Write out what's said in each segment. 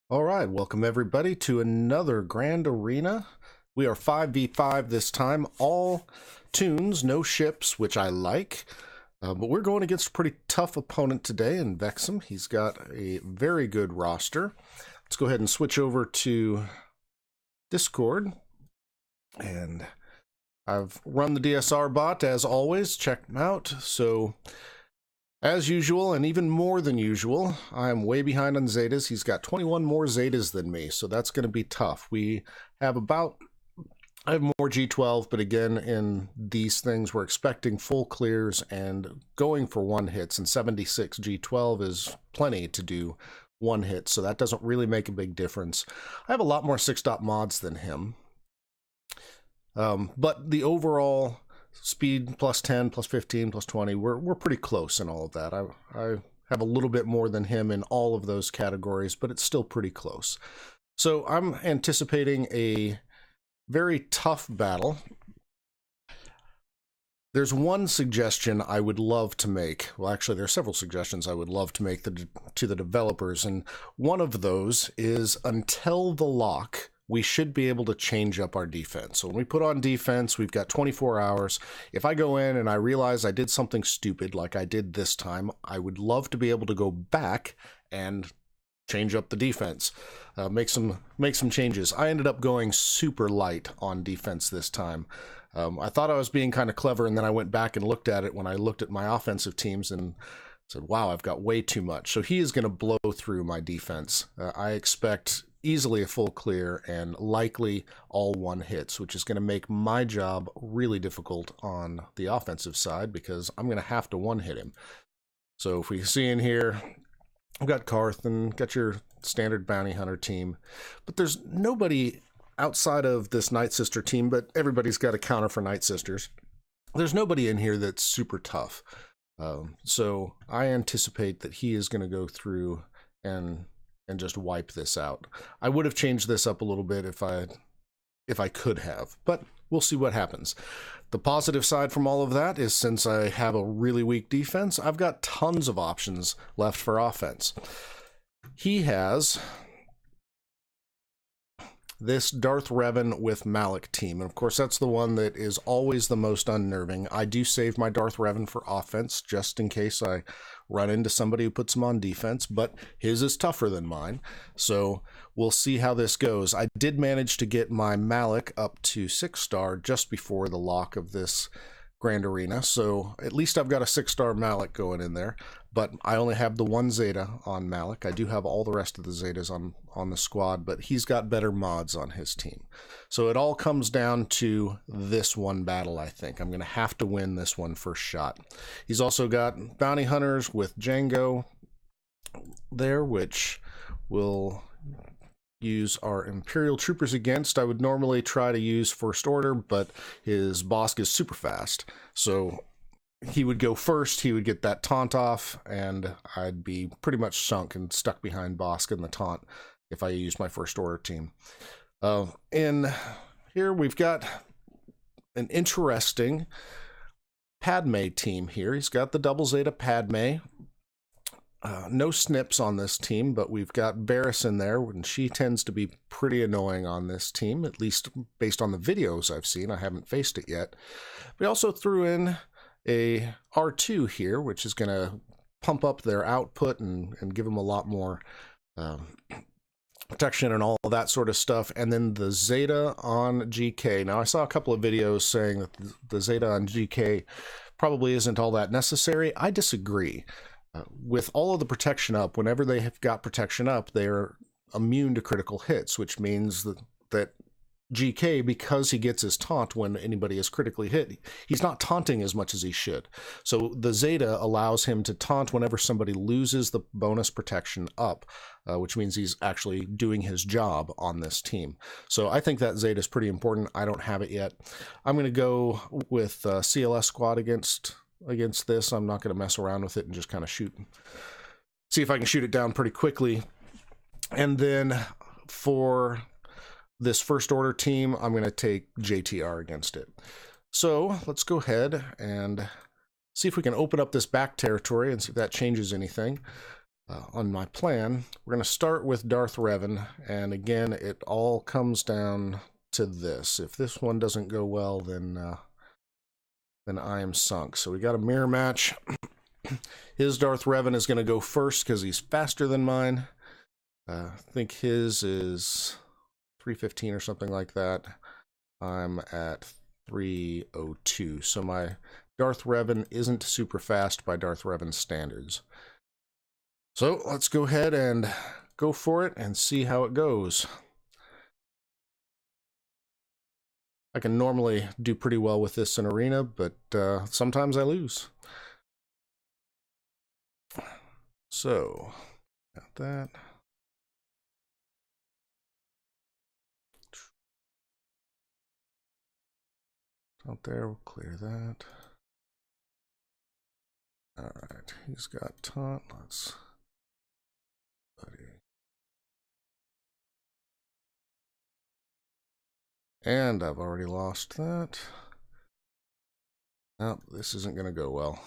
All right, welcome everybody to another Grand Arena. We are 5v5 this time, all tunes, no ships, which I like. But we're going against a pretty tough opponent today in Vexim. He's got a very good roster. Let's go ahead and switch over to Discord. And I've run the DSR bot as always. Check him out. So, as usual, and even more than usual, I'm way behind on Zetas. He's got 21 more Zetas than me, so that's going to be tough. I have more G12, but again, in these things, we're expecting full clears and going for one hits, and 76 G12 is plenty to do one hit, so that doesn't really make a big difference. I have a lot more 6-dot mods than him, but the overall speed plus 10, plus 15, plus 20, we're pretty close in all of that. I have a little bit more than him in all of those categories, but it's still pretty close. So I'm anticipating a very tough battle. There's one suggestion I would love to make. Well, actually, there are several suggestions I would love to make to the developers, and one of those is until the lock, we should be able to change up our defense. So when we put on defense, we've got 24 hours. If I go in and I realize I did something stupid like I did this time, I would love to be able to go back and change up the defense, make some changes. I ended up going super light on defense this time. I thought I was being kind of clever, and then I went back and looked at it when I looked at my offensive teams and said, wow, I've got way too much. So he is going to blow through my defense. I expect easily a full clear and likely all one hits, which is going to make my job really difficult on the offensive side because I'm going to have to one hit him. So if we see in here, I've got Carthan, got your standard bounty hunter team, but there's nobody outside of this Nightsister team, but everybody's got a counter for Nightsisters. There's nobody in here that's super tough. So I anticipate that he is going to go through and just wipe this out. I would have changed this up a little bit if I could have, but we'll see what happens. The positive side from all of that is since I have a really weak defense, I've got tons of options left for offense. He has this Darth Revan with Malik team, and of course that's the one that is always the most unnerving. I do save my Darth Revan for offense just in case I run into somebody who puts him on defense, but his is tougher than mine, so we'll see how this goes. I did manage to get my Malik up to 6-star just before the lock of this Grand Arena, so at least I've got a 6-star Malik going in there, but I only have the one Zeta on Malik. I do have all the rest of the Zetas on the squad, but he's got better mods on his team. So it all comes down to this one battle, I think. I'm going to have to win this one first shot. He's also got bounty hunters with Django there, which will use our Imperial troopers against. I would normally try to use First Order, but his Basti is super fast. So he would go first, he would get that taunt off, and I'd be pretty much sunk and stuck behind Basti in the taunt if I used my First Order team. In here we've got an interesting Padme team here. He's got the double Zeta Padme. No snips on this team, but we've got Barris in there, and she tends to be pretty annoying on this team, at least based on the videos I've seen. I haven't faced it yet. We also threw in a R2 here, which is going to pump up their output and give them a lot more protection and all that sort of stuff. And then the Zeta on GK. Now, I saw a couple of videos saying that the Zeta on GK probably isn't all that necessary. I disagree. With all of the protection up, whenever they have got protection up, they're immune to critical hits, which means that GK, because he gets his taunt when anybody is critically hit, he's not taunting as much as he should. So the Zeta allows him to taunt whenever somebody loses the bonus protection up, which means he's actually doing his job on this team. So I think that Zeta is pretty important. I don't have it yet. I'm going to go with CLS squad against this. I'm not going to mess around with it and just kind of see if I can shoot it down pretty quickly. And then for this First Order team, I'm going to take JTR against it. So let's go ahead and see if we can open up this back territory and see if that changes anything. on my plan. We're going to start with Darth Revan, and again, it all comes down to this. If this one doesn't go well, then I am sunk. So we got a mirror match. His Darth Revan is going to go first because he's faster than mine. I think his is 315 or something like that. I'm at 302. So my Darth Revan isn't super fast by Darth Revan standards. So let's go ahead and go for it and see how it goes. I can normally do pretty well with this in arena, but sometimes I lose. So, got that. Out there, we'll clear that. Alright, he's got taunt. Let's... Buddy. And I've already lost that. Oh, this isn't going to go well.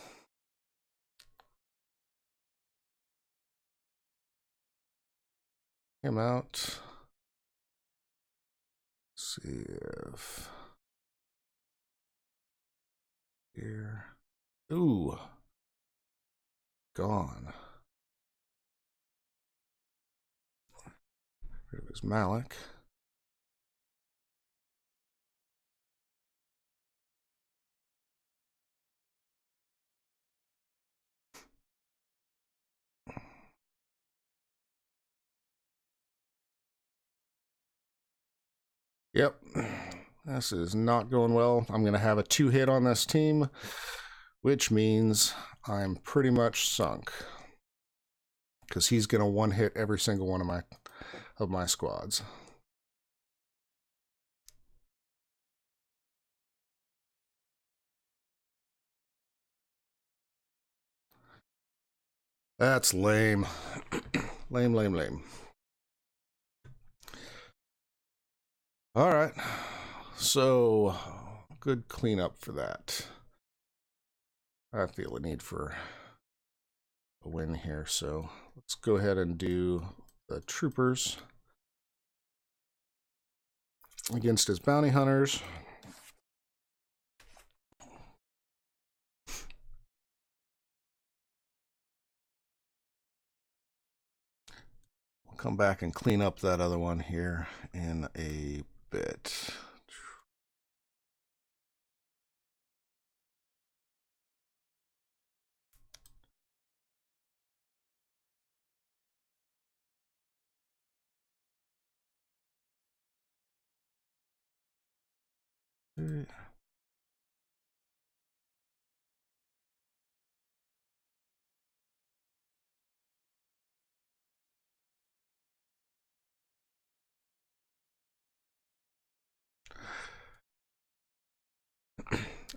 Him out. Let's see if... Here. Ooh. Gone. Here was Malik. Yep. This is not going well. I'm going to have a 2-hit on this team, which means I'm pretty much sunk. Because he's going to 1-hit every single one of my squads. That's lame. Lame, lame, lame. All right. So, good cleanup for that. I feel a need for a win here, so let's go ahead and do the troopers against his bounty hunters. We'll come back and clean up that other one here in a bit.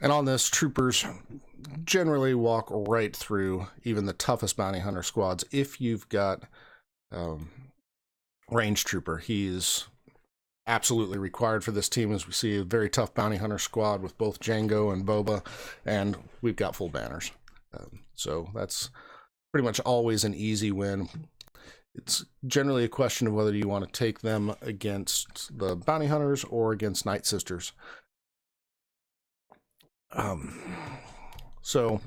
And on this, troopers generally walk right through even the toughest bounty hunter squads. If you've got range trooper, he's absolutely required for this team, as we see a very tough bounty hunter squad with both Django and Boba, and we've got full banners. So that's pretty much always an easy win. It's generally a question of whether you want to take them against the bounty hunters or against Nightsisters. So,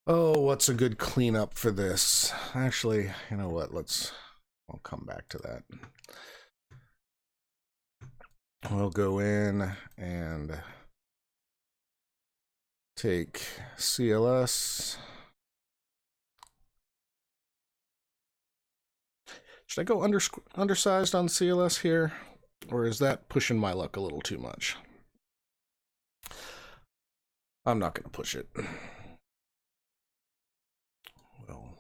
oh, what's a good cleanup for this? Actually, you know what? I'll come back to that. We'll go in and take CLS. Should I go undersized on CLS here? Or is that pushing my luck a little too much? I'm not going to push it. Well,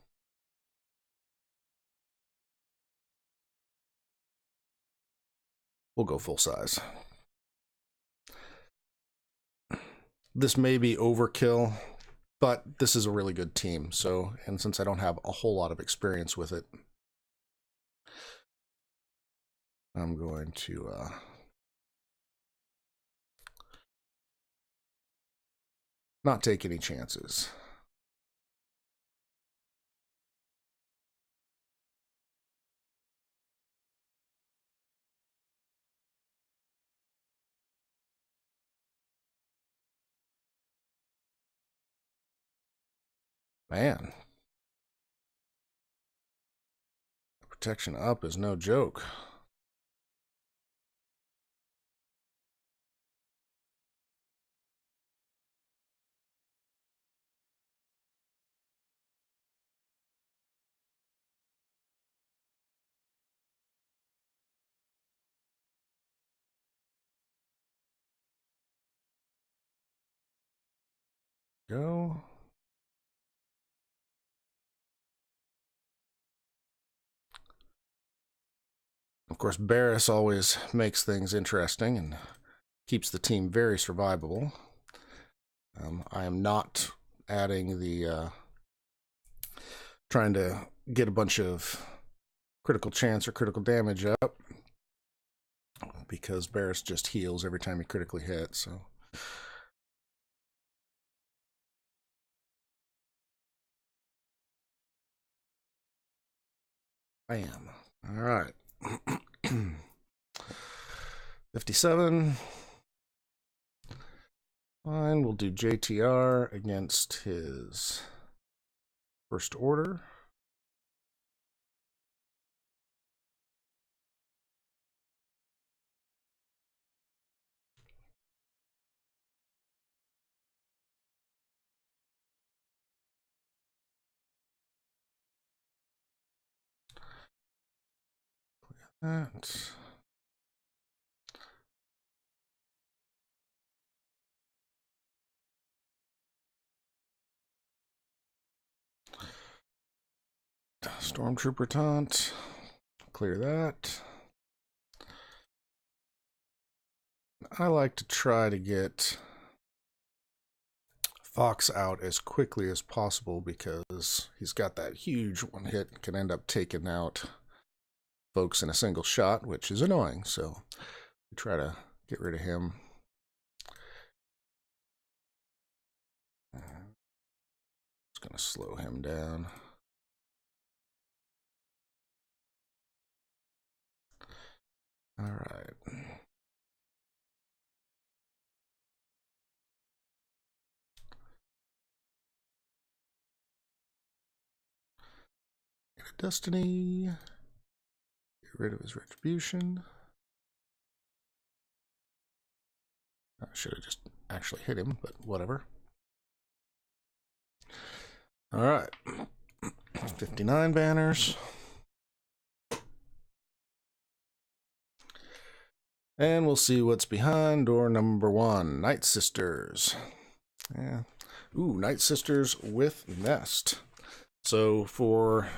we'll go full size. This may be overkill, but this is a really good team. So, and since I don't have a whole lot of experience with it, I'm going to not take any chances. Man. Protection up is no joke. Go. Of course, Barris always makes things interesting and keeps the team very survivable. I am not adding the trying to get a bunch of critical chance or critical damage up because Barris just heals every time he critically hits. So bam. All right. 57. Fine, we'll do JTR against his first order. That. Stormtrooper taunt. Clear that. I like to try to get Fox out as quickly as possible because he's got that huge one hit, can end up taking out folks in a single shot, which is annoying. So we try to get rid of him. It's going to slow him down. All right. Destiny. Get rid of his retribution. I should have just actually hit him, but whatever. All right. 59 banners. And we'll see what's behind door number 1. Nightsisters. Yeah. Ooh, Nightsisters with Nest. So for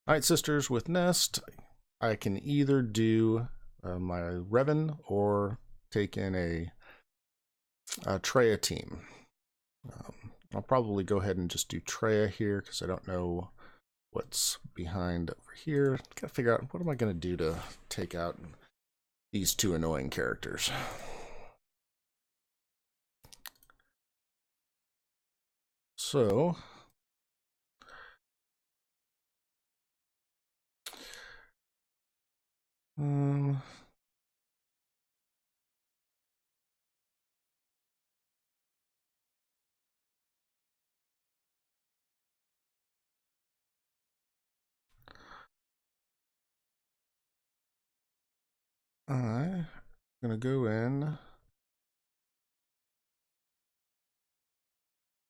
Nightsisters with Nest, I can either do my Revan or take in a Treya team. I'll probably go ahead and just do Treya here because I don't know what's behind over here. Gotta figure out what am I going to do to take out these two annoying characters. So I'm gonna go in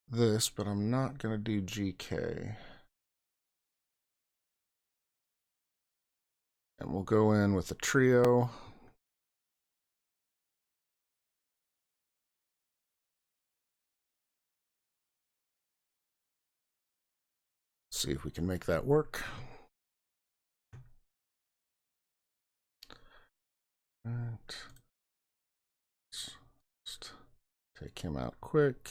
this, but I'm not gonna do GK. And we'll go in with a trio. See if we can make that work. Right. Let's just take him out quick.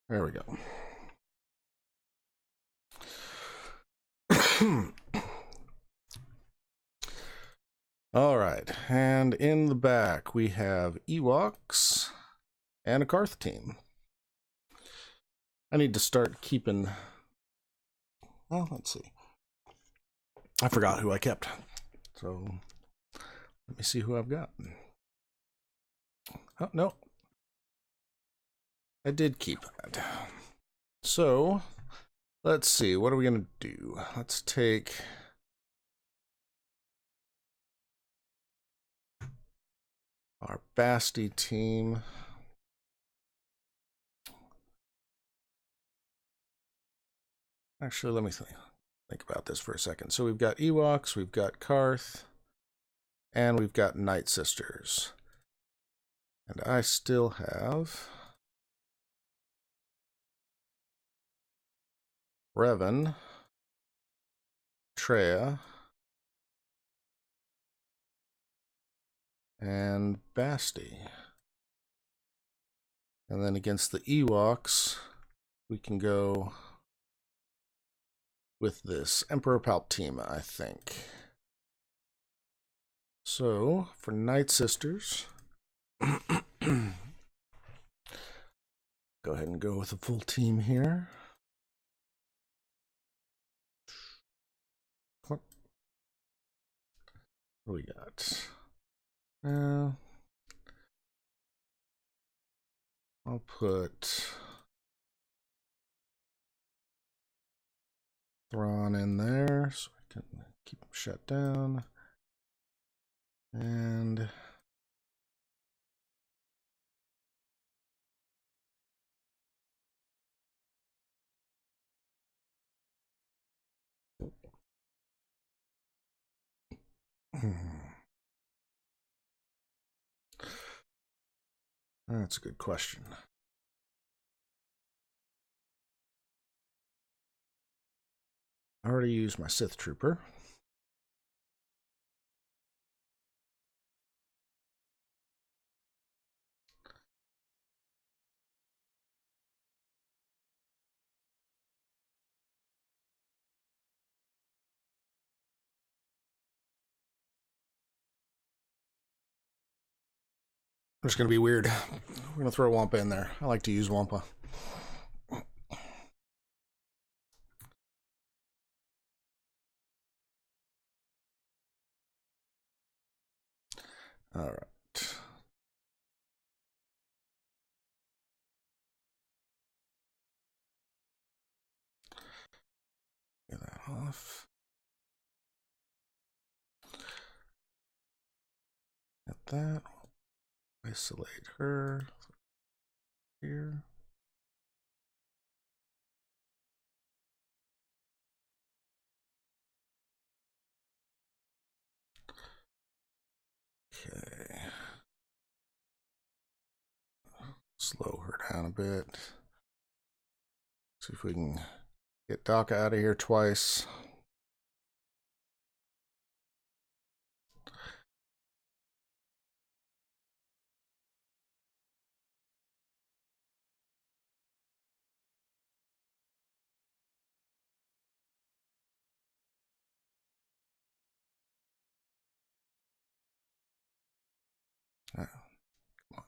There we go. All right, and in the back we have Ewoks and a Karth team. I need to start keeping Well, let's see. I forgot who I kept. So let me see who I've got. Oh, no. I did keep that. So let's see. What are we going to do? Let's take our Basti team. Actually, let me think about this for a second. So we've got Ewoks, we've got Karth, and we've got Nightsisters. And I still have Revan, Treya, and Basti. And then against the Ewoks, we can go with this Emperor Palpatine, I think. So, for Nightsisters, go ahead and go with a full team here. What do we got? I'll put Thrawn in there so I can keep him shut down. And that's a good question. I already used my Sith Trooper. It's going to be weird. We're going to throw Wampa in there. I like to use Wampa. All right. Get that off. Get that. Isolate her here. Okay. Slow her down a bit. See if we can get Doc out of here twice. Come on.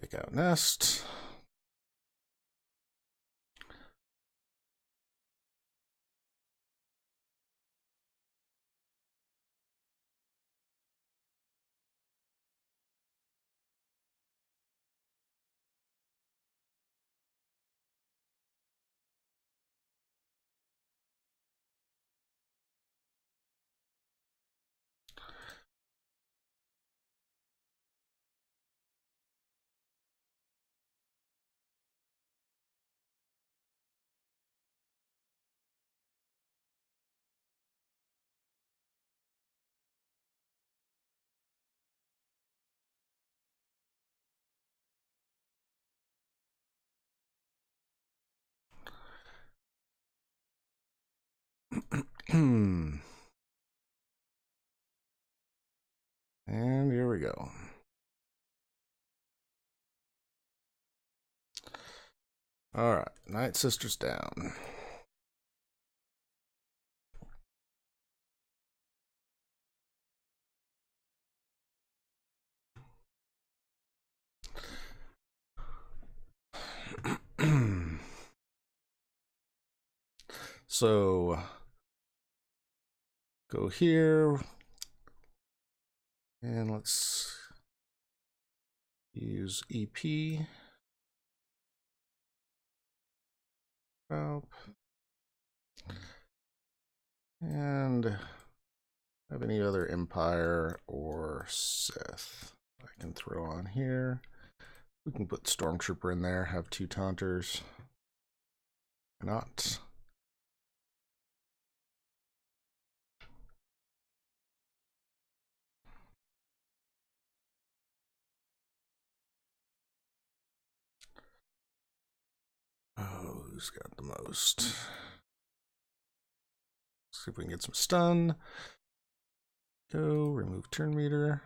Pick out nest. And here we go. All right, Nightsisters down. So go here and let's use EP. And have any other Empire or Sith I can throw on here. We can put Stormtrooper in there, have 2 Taunters. Why not? Oh, who's got the most? See if we can get some stun. Go, remove turn meter.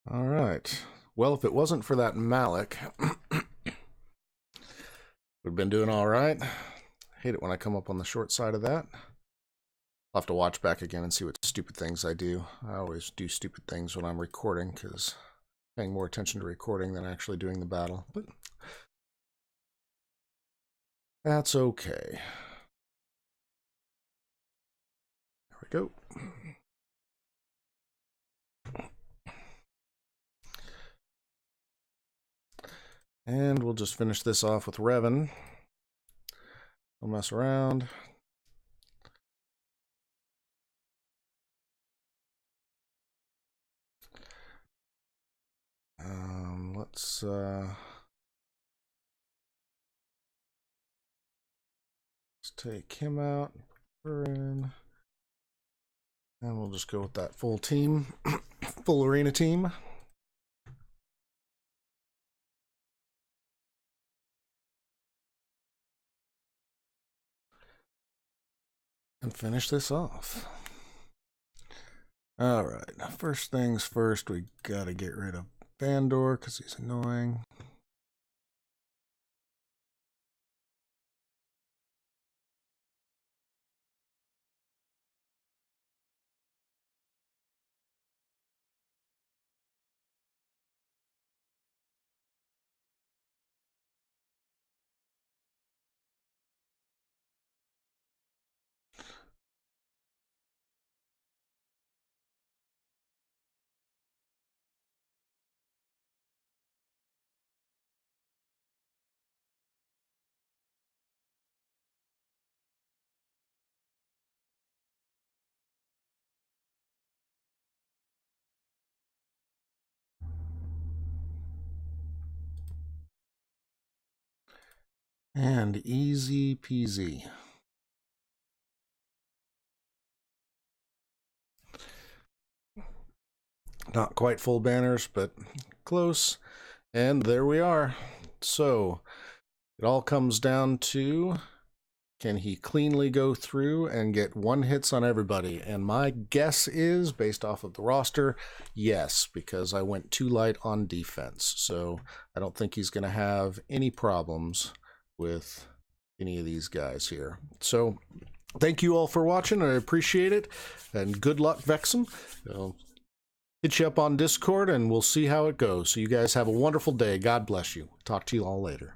All right. Well, if it wasn't for that Malik, we've been doing all right. Hate it when I come up on the short side of that. I'll have to watch back again and see what stupid things I do. I always do stupid things when I'm recording because I'm paying more attention to recording than actually doing the battle. But that's okay. There we go. And we'll just finish this off with Revan. Don't mess around. Let's take him out. We're in. And we'll just go with that full team, full arena team. And finish this off. All right, first things first, we gotta get rid of Bandor because he's annoying. And easy peasy. Not quite full banners, but close. And there we are. So it all comes down to, can he cleanly go through and get 1 hits on everybody? And my guess is, based off of the roster, yes, because I went too light on defense. So I don't think he's going to have any problems with any of these guys here. So thank you all for watching. I appreciate it. And good luck, Vexim. hit you up on Discord, and we'll see how it goes. So you guys have a wonderful day. God bless you. Talk to you all later.